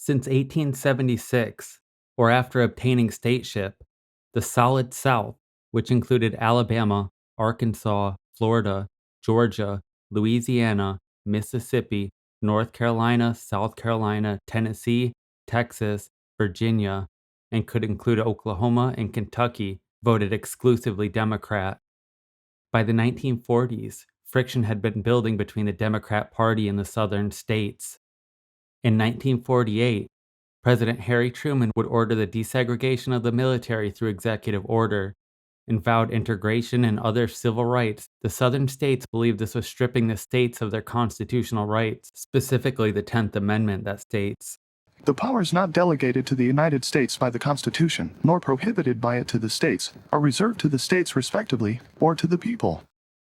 Since 1876, or after obtaining stateship, the Solid South, which included Alabama, Arkansas, Florida, Georgia, Louisiana, Mississippi, North Carolina, South Carolina, Tennessee, Texas, Virginia, and could include Oklahoma and Kentucky, voted exclusively Democrat. By the 1940s, friction had been building between the Democrat Party and the Southern states. In 1948, President Harry Truman would order the desegregation of the military through executive order and vowed integration and other civil rights. The Southern states believed this was stripping the states of their constitutional rights, specifically the 10th Amendment that states, "The powers not delegated to the United States by the Constitution, nor prohibited by it to the states, are reserved to the states respectively, or to the people."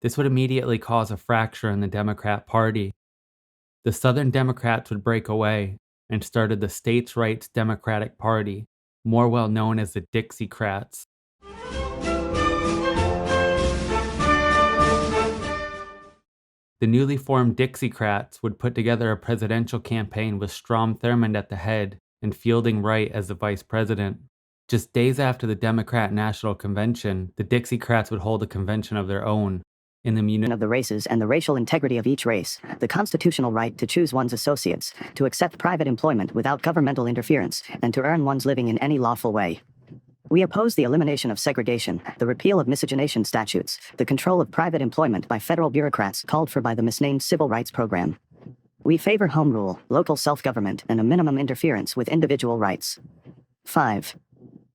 This would immediately cause a fracture in the Democrat Party. The Southern Democrats would break away and started the States' Rights Democratic Party, more well known as the Dixiecrats. The newly formed Dixiecrats would put together a presidential campaign with Strom Thurmond at the head and Fielding Wright as the vice president. Just days after the Democrat National Convention, the Dixiecrats would hold a convention of their own. In the of the races and the racial integrity of each race, the constitutional right to choose one's associates, to accept private employment without governmental interference, and to earn one's living in any lawful way. We oppose the elimination of segregation, the repeal of miscegenation statutes, the control of private employment by federal bureaucrats called for by the misnamed Civil Rights Program. We favor home rule, local self-government, and a minimum interference with individual rights. 5.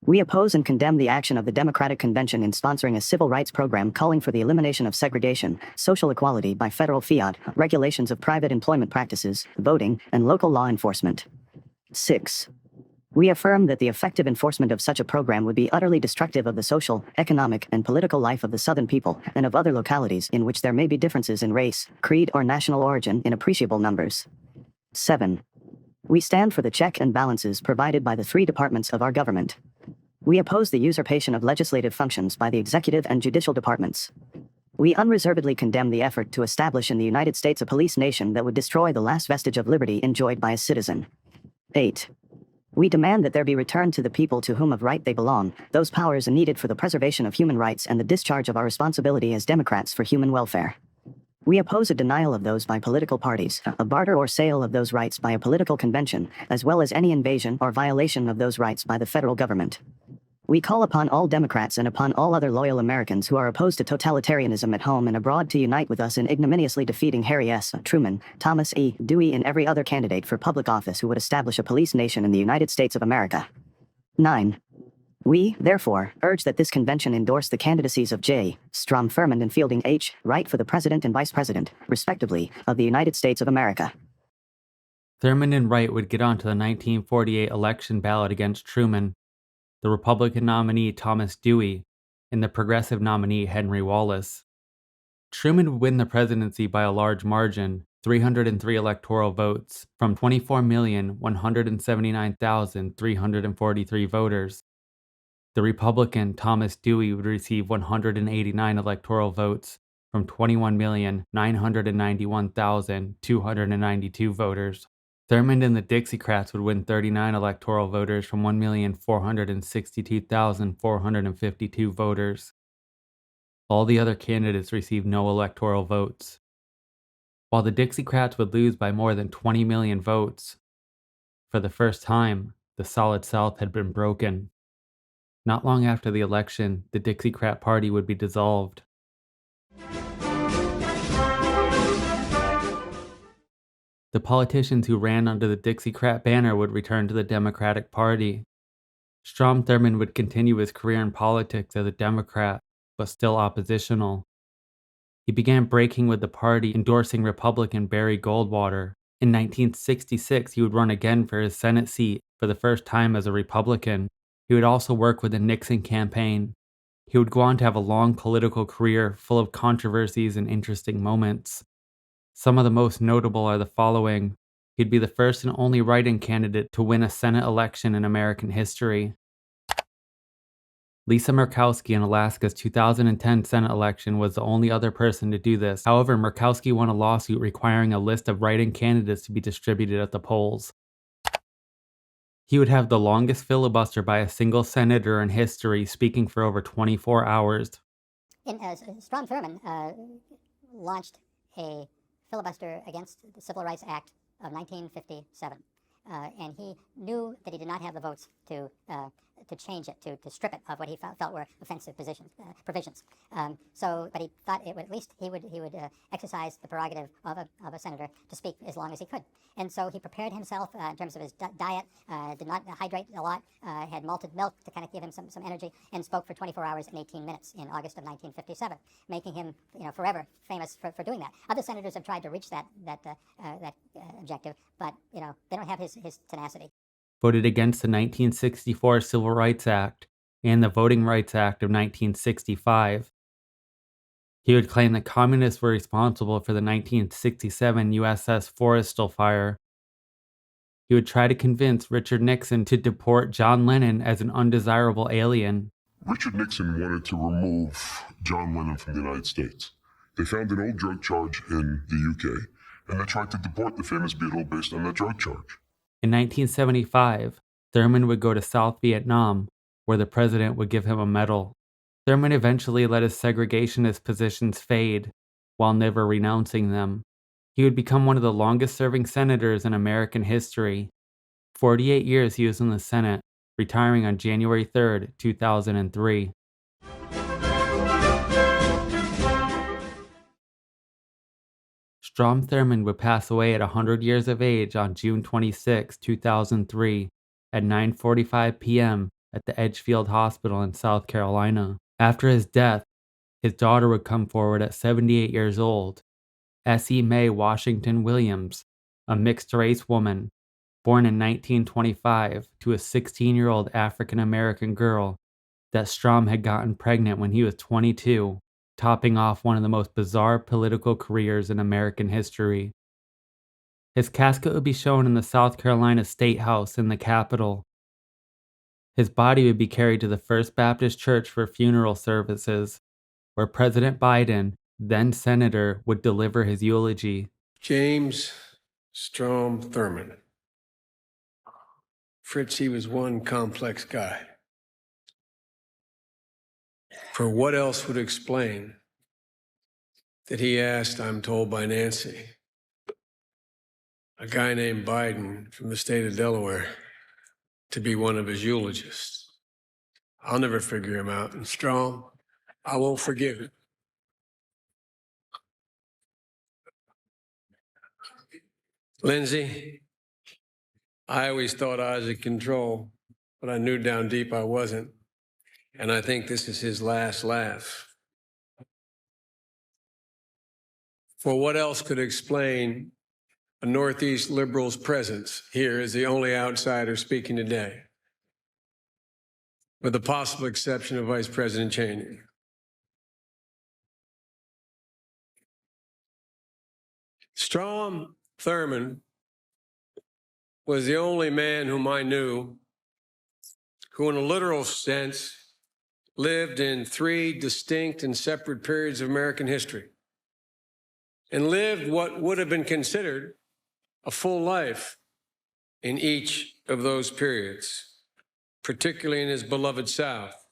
We oppose and condemn the action of the Democratic Convention in sponsoring a civil rights program calling for the elimination of segregation, social equality by federal fiat, regulations of private employment practices, voting, and local law enforcement. 6. We affirm that the effective enforcement of such a program would be utterly destructive of the social, economic, and political life of the Southern people, and of other localities in which there may be differences in race, creed, or national origin in appreciable numbers. 7. We stand for the check and balances provided by the three departments of our government. We oppose the usurpation of legislative functions by the executive and judicial departments. We unreservedly condemn the effort to establish in the United States a police nation that would destroy the last vestige of liberty enjoyed by a citizen. 8. We demand that there be returned to the people to whom of right they belong, those powers needed for the preservation of human rights and the discharge of our responsibility as Democrats for human welfare. We oppose a denial of those by political parties, a barter or sale of those rights by a political convention, as well as any invasion or violation of those rights by the federal government. We call upon all Democrats and upon all other loyal Americans who are opposed to totalitarianism at home and abroad to unite with us in ignominiously defeating Harry S. Truman, Thomas E. Dewey, and every other candidate for public office who would establish a police nation in the United States of America. 9. We, therefore, urge that this convention endorse the candidacies of J. Strom Thurmond and Fielding H. Wright for the President and Vice President, respectively, of the United States of America. Thurmond and Wright would get onto the 1948 election ballot against Truman, the Republican nominee Thomas Dewey, and the progressive nominee Henry Wallace. Truman would win the presidency by a large margin, 303 electoral votes, from 24,179,343 voters. The Republican Thomas Dewey would receive 189 electoral votes from 21,991,292 voters. Thurmond and the Dixiecrats would win 39 electoral voters from 1,462,452 voters. All the other candidates received no electoral votes. While the Dixiecrats would lose by more than 20 million votes, for the first time, the Solid South had been broken. Not long after the election, the Dixiecrat Party would be dissolved. The politicians who ran under the Dixiecrat banner would return to the Democratic Party. Strom Thurmond would continue his career in politics as a Democrat, but still oppositional. He began breaking with the party, endorsing Republican Barry Goldwater. In 1966, he would run again for his Senate seat, for the first time as a Republican. He would also work with the Nixon campaign. He would go on to have a long political career full of controversies and interesting moments. Some of the most notable are the following. He'd be the first and only write-in candidate to win a Senate election in American history. Lisa Murkowski in Alaska's 2010 Senate election was the only other person to do this. However, Murkowski won a lawsuit requiring a list of write-in candidates to be distributed at the polls. He would have the longest filibuster by a single senator in history, speaking for over 24 hours. Strom Thurmond launched a filibuster against the Civil Rights Act of 1957. And he knew that he did not have the votes to change it, to strip it of what he felt were offensive provisions. But he thought at least he would exercise the prerogative of a senator to speak as long as he could. And so he prepared himself in terms of his diet, did not hydrate a lot, had malted milk to kind of give him some energy, and spoke for 24 hours and 18 minutes in August of 1957, making him forever famous for doing that. Other senators have tried to reach that objective, but they don't have his tenacity. Voted against the 1964 Civil Rights Act and the Voting Rights Act of 1965. He would claim that communists were responsible for the 1967 USS Forrestal fire. He would try to convince Richard Nixon to deport John Lennon as an undesirable alien. Richard Nixon wanted to remove John Lennon from the United States. They found an old drug charge in the UK, and they tried to deport the famous Beatle based on that drug charge. In 1975, Thurmond would go to South Vietnam, where the president would give him a medal. Thurmond eventually let his segregationist positions fade, while never renouncing them. He would become one of the longest-serving senators in American history. 48 years he was in the Senate, retiring on January 3, 2003. Strom Thurmond would pass away at 100 years of age on June 26, 2003, at 9:45 p.m. at the Edgefield Hospital in South Carolina. After his death, his daughter would come forward at 78 years old, S.E. Mae Washington Williams, a mixed-race woman, born in 1925 to a 16-year-old African-American girl that Strom had gotten pregnant when he was 22, topping off one of the most bizarre political careers in American history. His casket would be shown in the South Carolina State House in the Capitol. His body would be carried to the First Baptist Church for funeral services, where President Biden, then Senator, would deliver his eulogy. James Strom Thurmond. Fritz, he was one complex guy. For what else would explain that he asked, I'm told by Nancy, a guy named Biden from the state of Delaware, to be one of his eulogists? I'll never figure him out. And Strom, I won't forgive him. Lindsay, I always thought I was in control, but I knew down deep I wasn't. And I think this is his last laugh. For what else could explain a Northeast liberal's presence here as the only outsider speaking today, with the possible exception of Vice President Cheney? Strom Thurmond was the only man whom I knew who, in a literal sense, lived in three distinct and separate periods of American history, and lived what would have been considered a full life in each of those periods, particularly in his beloved South.